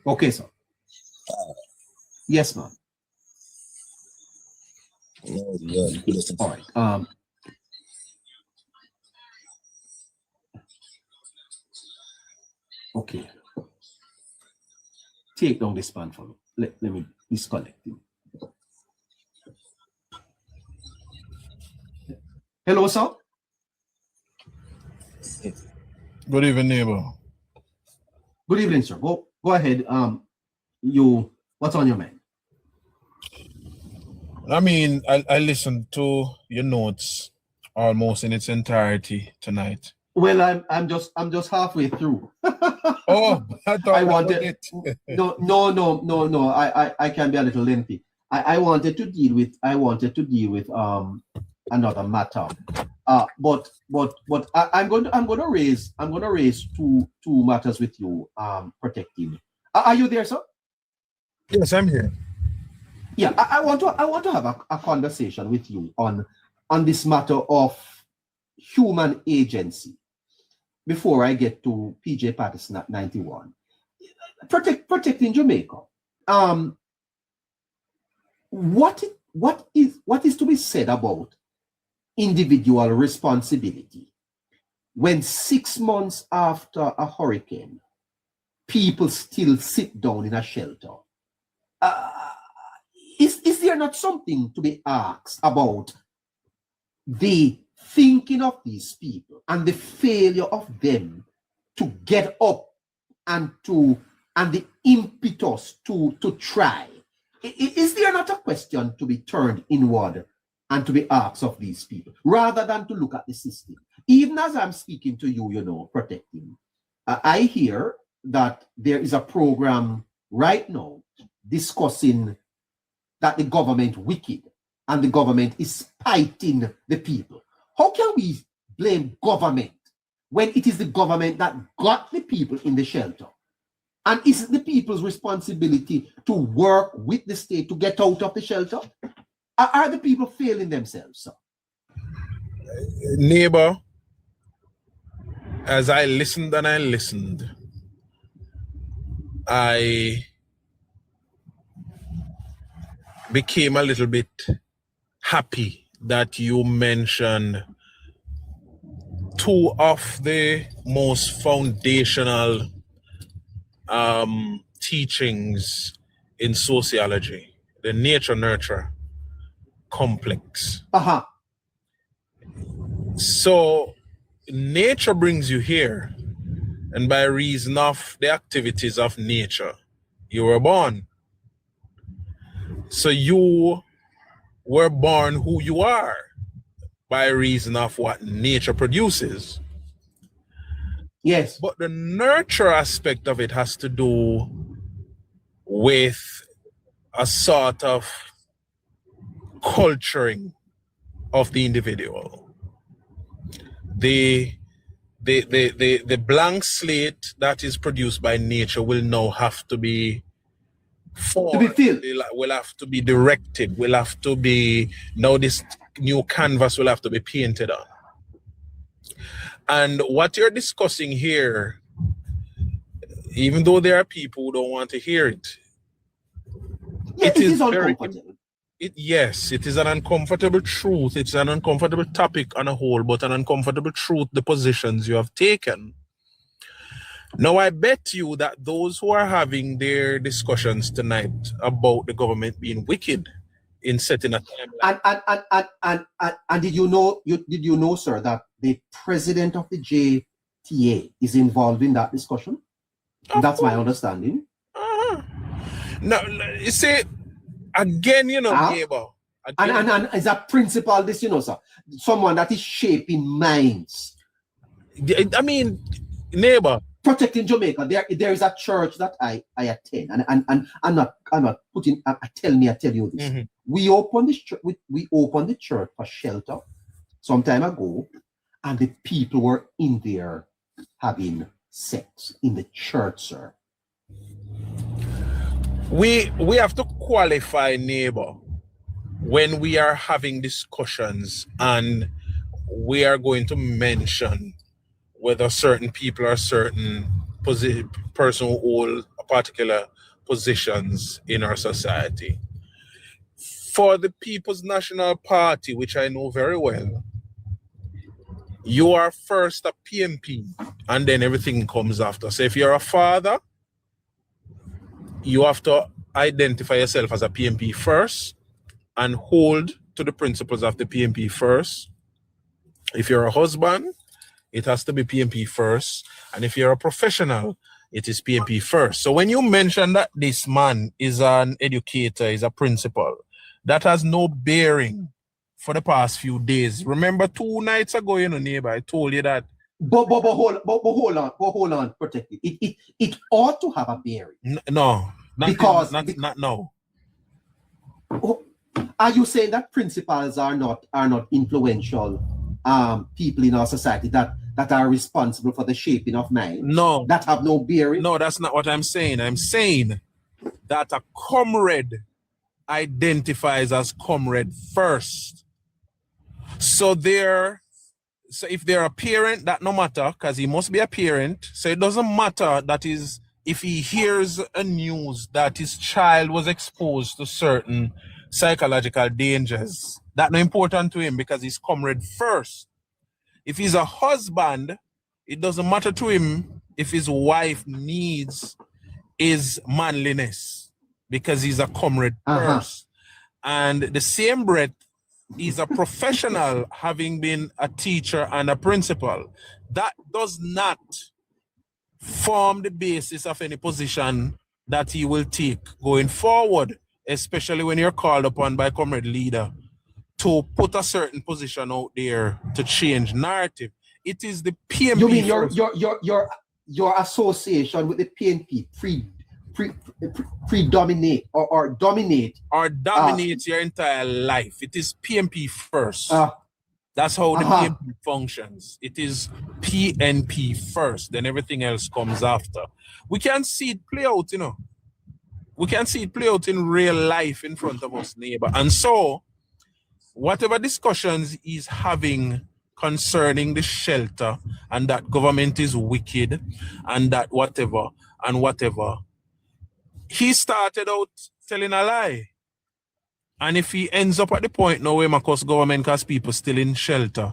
Okay, sir. Yes, ma'am. All right. Okay. Take down this man for me. Let me disconnect him. Hello, sir. Good evening, neighbor. Good evening, sir. Go ahead. What's on your mind? I mean, I listened to your notes almost in its entirety tonight. Well, I'm just halfway through. Oh, I thought I wanted no. I can be a little lengthy. I wanted to deal with another matter. But I'm going to raise two matters with you, protecting. Are you there, sir? Yes, I'm here. Yeah, I want to have a conversation with you on this matter of human agency before I get to PJ Patterson at 91. Protecting Jamaica. What is to be said about individual responsibility when 6 months after a hurricane, people still sit down in a shelter? Is there not something to be asked about the thinking of these people and the failure of them to get up and the impetus to try? Is there not a question to be turned inward and to be asked of these people rather than to look at the system? Even as I'm speaking to you, protecting, I hear that there is a program right now discussing that the government wicked and the government is spiting the people. How can we blame government when it is the government that got the people in the shelter? And is it the people's responsibility to work with the state to get out of the shelter? Are the people failing themselves, sir? Neighbor, as I listened, I became a little bit happy that you mentioned two of the most foundational teachings in sociology, the nature-nurture complex. So nature brings you here, and by reason of the activities of nature, you were born. So you were born who you are by reason of what nature produces. Yes. But the nurture aspect of it has to do with a sort of culturing of the individual. The blank slate that is produced by nature will now have to be formed, will have to be directed, will have to be, now this new canvas will have to be painted on. And what you're discussing here, even though there are people who don't want to hear it, it is uncomfortable. Yes, it is an uncomfortable truth. It's an uncomfortable topic on a whole, but an uncomfortable truth, the positions you have taken. Now, I bet you that those who are having their discussions tonight about the government being wicked in setting a timeline. And did you know, sir, that the president of the JTA is involved in that discussion? That's my understanding. Now, you see, again, neighbor. And is a principal, this, sir, someone that is shaping minds. I mean, neighbor. Protecting Jamaica, there is a church that I attend, and I'm not putting. I tell you this. Mm-hmm. We opened the church for shelter some time ago, and the people were in there having sex in the church, sir. We have to qualify, neighbor, when we are having discussions and we are going to mention whether certain people or certain person who hold a particular positions in our society. For the People's National Party, which I know very well, you are first a PMP and then everything comes after. So if you're a father, you have to identify yourself as a PMP first and hold to the principles of the PMP first. If you're a husband, it has to be PMP first. And if you're a professional, it is PMP first. So when you mention that this man is an educator, is a principal, that has no bearing for the past few days. Remember 2 nights ago, neighbor, I told you that. But hold on, protect it. It ought to have a bearing. No, not no. Are you saying that principals are not influential people in our society that are responsible for the shaping of minds? No. That have no bearing? No, that's not what I'm saying. I'm saying that a comrade identifies as comrade first. So if they're a parent, that no matter, because he must be a parent. So it doesn't matter that is if he hears a news that his child was exposed to certain psychological dangers. That's not important to him because he's comrade first. If he's a husband, it doesn't matter to him if his wife needs his manliness because he's a comrade first. And the same breath, he's a professional having been a teacher and a principal. That does not form the basis of any position that he will take going forward, especially when you're called upon by comrade leader to put a certain position out there to change narrative. It is the PMP. You mean your association with the PNP predominate or dominate your entire life. It is PMP first. That's how the PNP functions. It is PNP first, then everything else comes after. We can see it play out, We can see it play out in real life in front of us, neighbor. And so, whatever discussions he's having concerning the shelter and that government is wicked and that whatever, he started out telling a lie. And if he ends up at the point now where Marcos government has people still in shelter,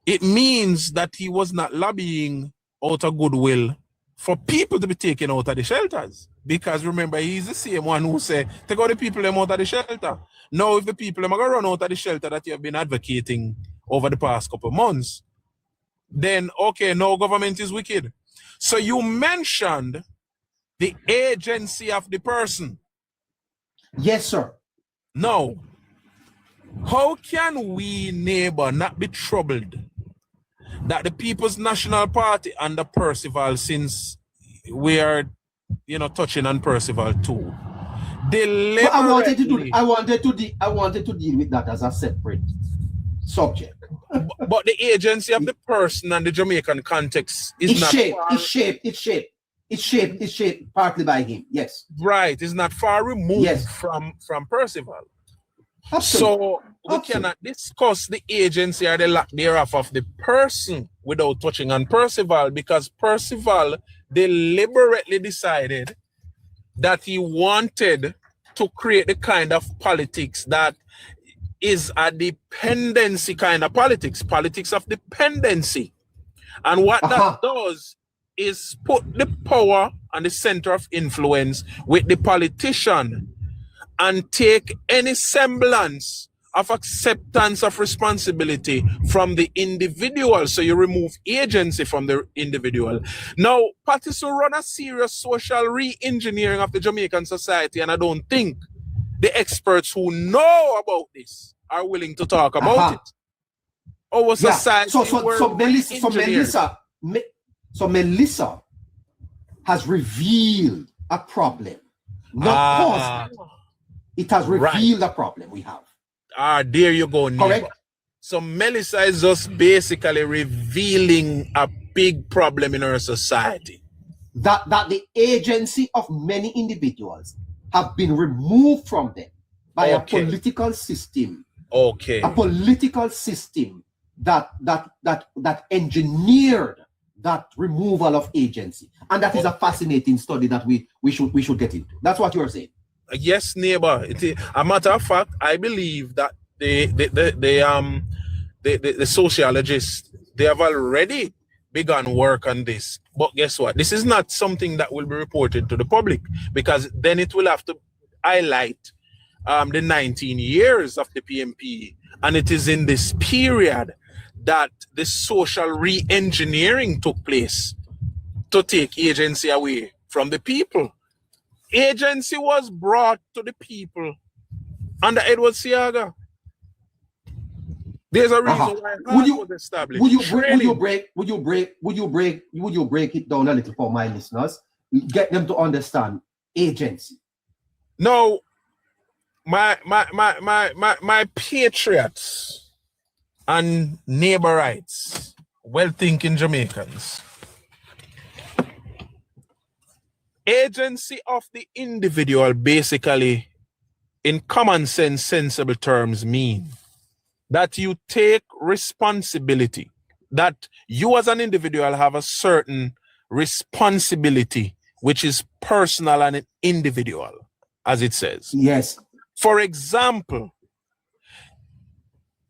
it means that he was not lobbying out of goodwill for people to be taken out of the shelters. Because remember, he's the same one who said, take out the people them out of the shelter. Now, if the people them are going to run out of the shelter that you have been advocating over the past couple of months, then, okay, now government is wicked. So you mentioned the agency of the person. Yes, sir. Now, how can we, neighbor, not be troubled that the People's National Party under Percival, since we are, touching on Percival too, deliberately... I wanted to deal with that as a separate subject. But the agency of the person and the Jamaican context is It's shaped partly by him, yes. Right, it's not far removed from Percival. Absolutely. So we cannot discuss the agency or the lack thereof of the person without touching on Percival, because Percival deliberately decided that he wanted to create the kind of politics that is a dependency kind of politics of dependency. And what that does is put the power and the center of influence with the politician and take any semblance of acceptance of responsibility from the individual. So you remove agency from the individual. Now, parties will run a serious social re-engineering of the Jamaican society, and I don't think the experts who know about this are willing to talk about it. Our society. So Melissa has revealed a problem, not caused it. It has revealed a problem we have. There you go, neighbor. Correct. So Melissa is just basically revealing a big problem in our society. That the agency of many individuals have been removed from them by a political system. Okay. A political system that engineered that removal of agency. And that is a fascinating study that we should get into. That's what you're saying. Yes, neighbor. A matter of fact, I believe that the sociologists, they have already begun work on this. But guess what? This is not something that will be reported to the public, because then it will have to highlight the 19 years of the PMP. And it is in this period that the social re-engineering took place to take agency away from the people. Agency was brought to the people under Edward Seaga. There's a reason why it was established. Would you break it down a little for my listeners? Get them to understand agency. No, my patriots and neighbor rights, well-thinking Jamaicans. Agency of the individual basically, in common sense, sensible terms, mean that you take responsibility, that you as an individual have a certain responsibility, which is personal and individual, as it says. Yes. For example,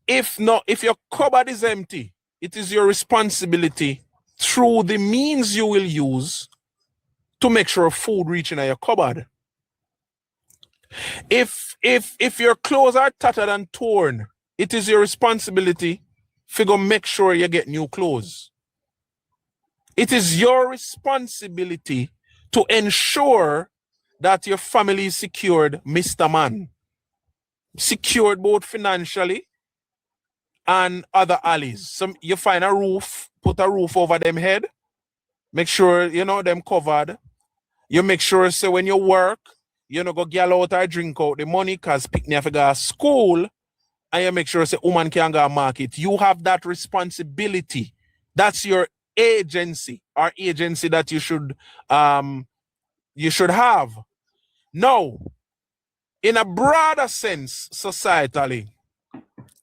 if your cupboard is empty, it is your responsibility through the means you will use to make sure food reaching your cupboard. If your clothes are tattered and torn, it is your responsibility to make sure you get new clothes. It is your responsibility to ensure that your family is secured, Mr. Man. Secured both financially and other alleys. You find a roof, put a roof over them head, make sure, them covered. You make sure, so when you work, you go get out or drink out the money, because pick me to school, and you make sure, say, woman can go market. You have that responsibility. That's your agency, or agency that you should have. Now, in a broader sense, societally,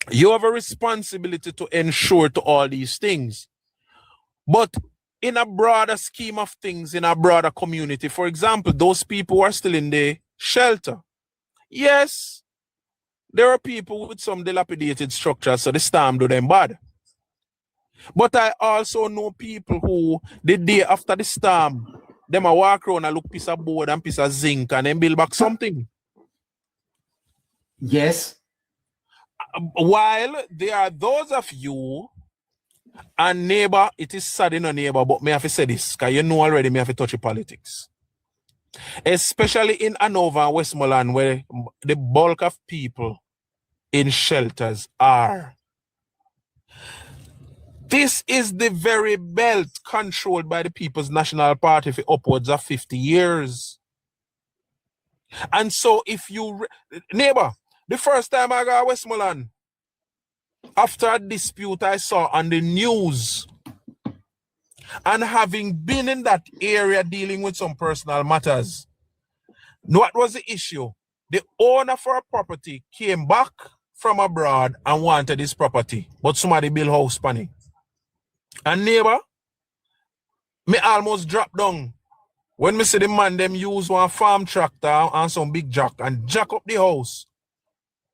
you have a responsibility to ensure to all these things. But in a broader scheme of things, in a broader community, for example, those people who are still in the shelter. Yes, there are people with some dilapidated structures, so the storm do them bad. But I also know people who, the day after the storm, them a walk around and look piece of board and piece of zinc and then build back something. Yes. While there are those of you, and neighbor, it is sad in a neighbor, but me have to say this, because you know already me have to touch politics. Especially in Anova and Westmoreland, where the bulk of people in shelters are. This is the very belt controlled by the People's National Party for upwards of 50 years. And so if you, neighbor, the first time I got Westmoreland, after a dispute I saw on the news, and having been in that area dealing with some personal matters, what was the issue? The owner for a property came back from abroad and wanted his property, but somebody built house on it. And neighbor, me almost dropped down when me see the man them use one farm tractor and some big jack and jack up the house,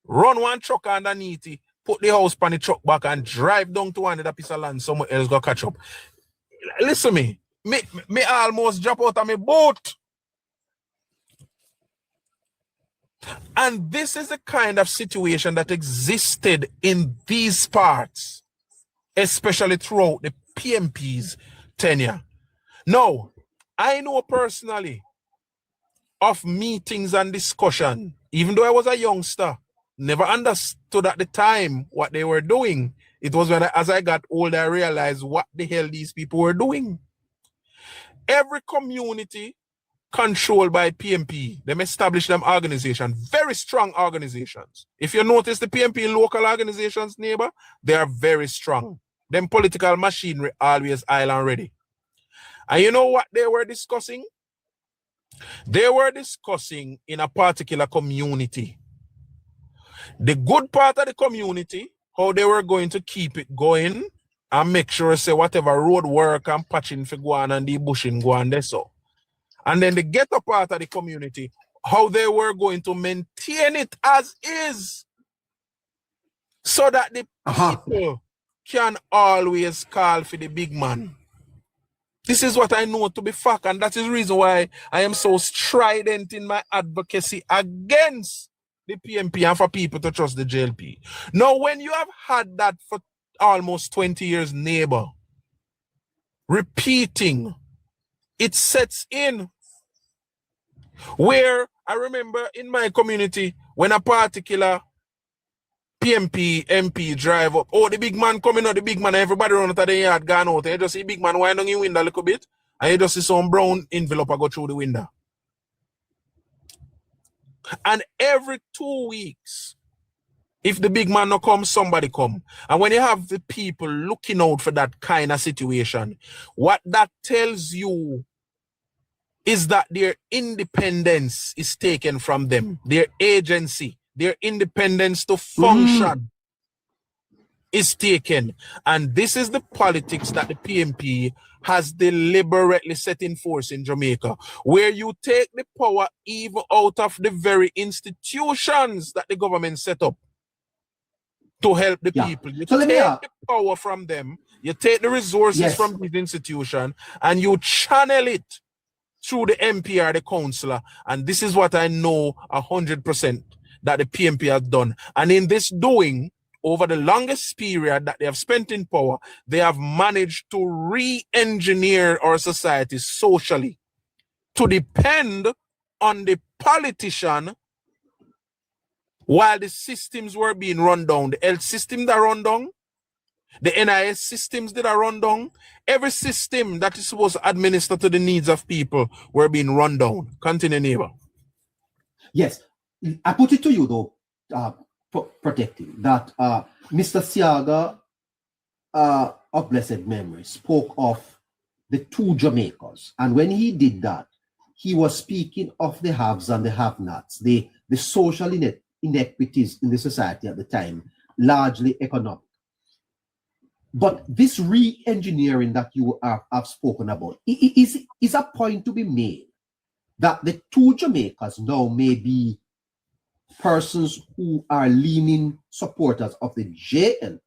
run one truck underneath it, put the house on the truck back and drive down to another piece of land somewhere else go catch up. Listen me almost drop out of my boat. And this is the kind of situation that existed in these parts, especially throughout the PMP's tenure. Now, I know personally of meetings and discussion, even though I was a youngster, never understood at the time what they were doing. It was when as I got older, I realized what the hell these people were doing. Every community controlled by PMP, them establish them organizations, very strong organizations. If you notice the PMP local organizations, neighbor, they are very strong. Them political machinery always island ready. And you know what they were discussing? They were discussing in a particular community. The good part of the community, how they were going to keep it going, and make sure say whatever road work and patching for go on and the bushing go on there so. And then the ghetto part of the community, how they were going to maintain it as is so that the people can always call for the big man. This is what I know to be fact, and that is the reason why I am so strident in my advocacy against the PMP and for people to trust the JLP. Now, when you have had that for almost 20 years, neighbor, repeating, it sets in. Where I remember in my community, when a particular PMP, MP drive up, oh, the big man coming out, the big man, everybody run out of the yard, gone out. You just see big man wind down in window a little bit, and you just see some brown envelope go through the window. And every 2 weeks, if the big man no come, somebody come. And when you have the people looking out for that kind of situation, what that tells you is that their independence is taken from them. Their agency, their independence to function is taken. And this is the politics that the PMP has deliberately set in force in Jamaica, where you take the power even out of the very institutions that the government set up to help the people. You take the power from them, you take the resources from these institutions, and you channel it through the MP or the councillor. And this is what I know 100% that the PMP has done. And in this doing, over the longest period that they have spent in power, they have managed to re-engineer our society socially to depend on the politician while the systems were being run down. The health system that run down, the NIS systems that are run down, every system that is supposed to administer to the needs of people were being run down. Continue, neighbor. Yes, I put it to you though, protecting that Mr. Siaga of blessed memory spoke of the two Jamaicas, and when he did that, he was speaking of the haves and the have-nots, the social inequities in the society at the time, largely economic. But this re-engineering that you have spoken about is a point to be made that the two Jamaicas now may be persons who are leaning supporters of the JLP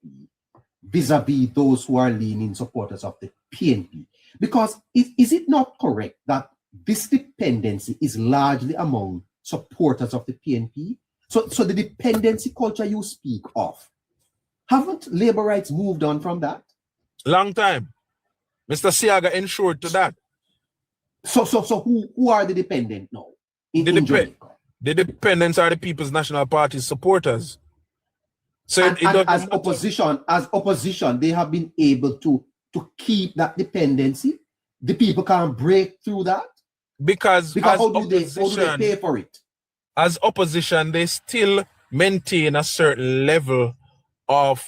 vis-a-vis those who are leaning supporters of the PNP. Because is it not correct that this dependency is largely among supporters of the PNP? So the dependency culture you speak of, haven't labor rights moved on from that? Long time. Mr. Siaga ensured to that. So who are the dependent now in Jamaica? The dependents are the People's National Party supporters. So and as opposition, they have been able to keep that dependency. The people can't break through that because how do they pay for it? As opposition, they still maintain a certain level of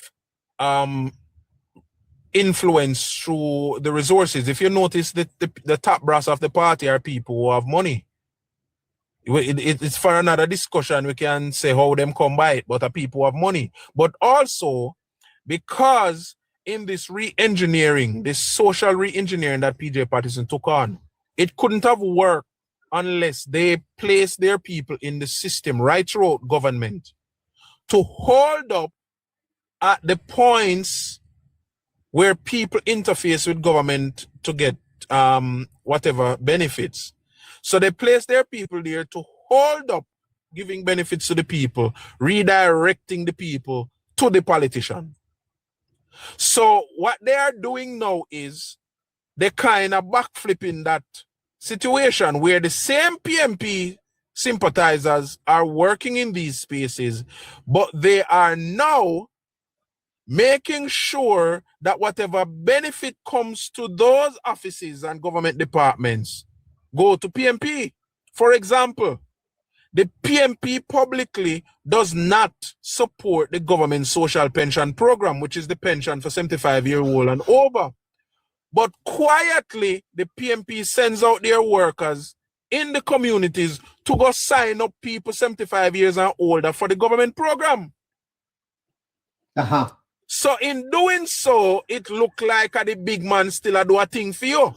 influence through the resources. If you notice that the top brass of the party are people who have money. It's for another discussion. We can say how them come by it, but are people who have money. But also, because in this re-engineering, this social re-engineering that PJ Patterson took on, it couldn't have worked unless they placed their people in the system right throughout government to hold up at the points where people interface with government to get whatever benefits. So they place their people there to hold up giving benefits to the people, redirecting the people to the politician. So what they are doing now is they kind of backflipping that situation where the same PMP sympathizers are working in these spaces, but they are now making sure that whatever benefit comes to those offices and government departments go to PMP. For example, the PMP publicly does not support the government social pension program, which is the pension for 75-year-old and over. But quietly, the PMP sends out their workers in the communities to go sign up people 75 years and older for the government program. So in doing so, it look like the big man still a do a thing for you.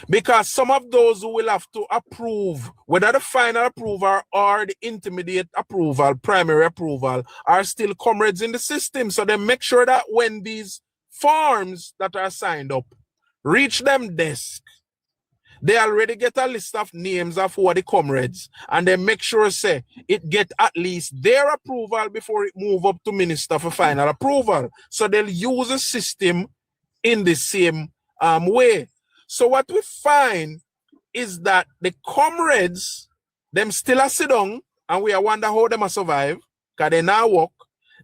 Because some of those who will have to approve, whether the final approval or the intermediate approval, primary approval, are still comrades in the system. So they make sure that when these forms that are signed up reach them desk, they already get a list of names of who are the comrades, and they make sure say it get at least their approval before it move up to minister for final approval. So they'll use a system in the same way. So what we find is that the comrades, them still a sit down, and we are wonder how them a survive, because they now work.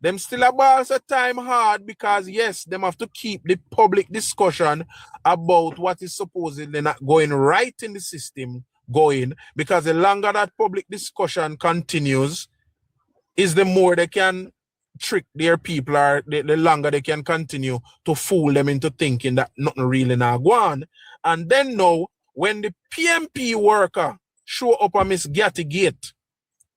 Them still a balls a time hard because yes, them have to keep the public discussion about what is supposedly not going right in the system going, because the longer that public discussion continues, is the more they can trick their people, or the longer they can continue to fool them into thinking that nothing really now go on. And then now, when the PMP worker show up on Miss Gatty Gate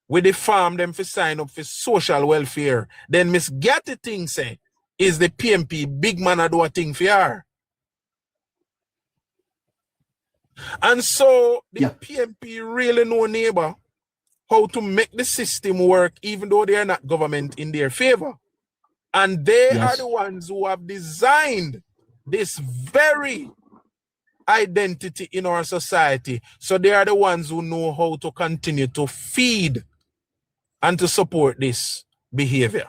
with the farm them for sign up for social welfare, then Miss Gatty thing say, is the PMP big man a do a thing for her. And so the PMP really know neighbor how to make the system work, even though they are not government in their favor. And they are the ones who have designed this very identity in our society. So they are the ones who know how to continue to feed and to support this behavior.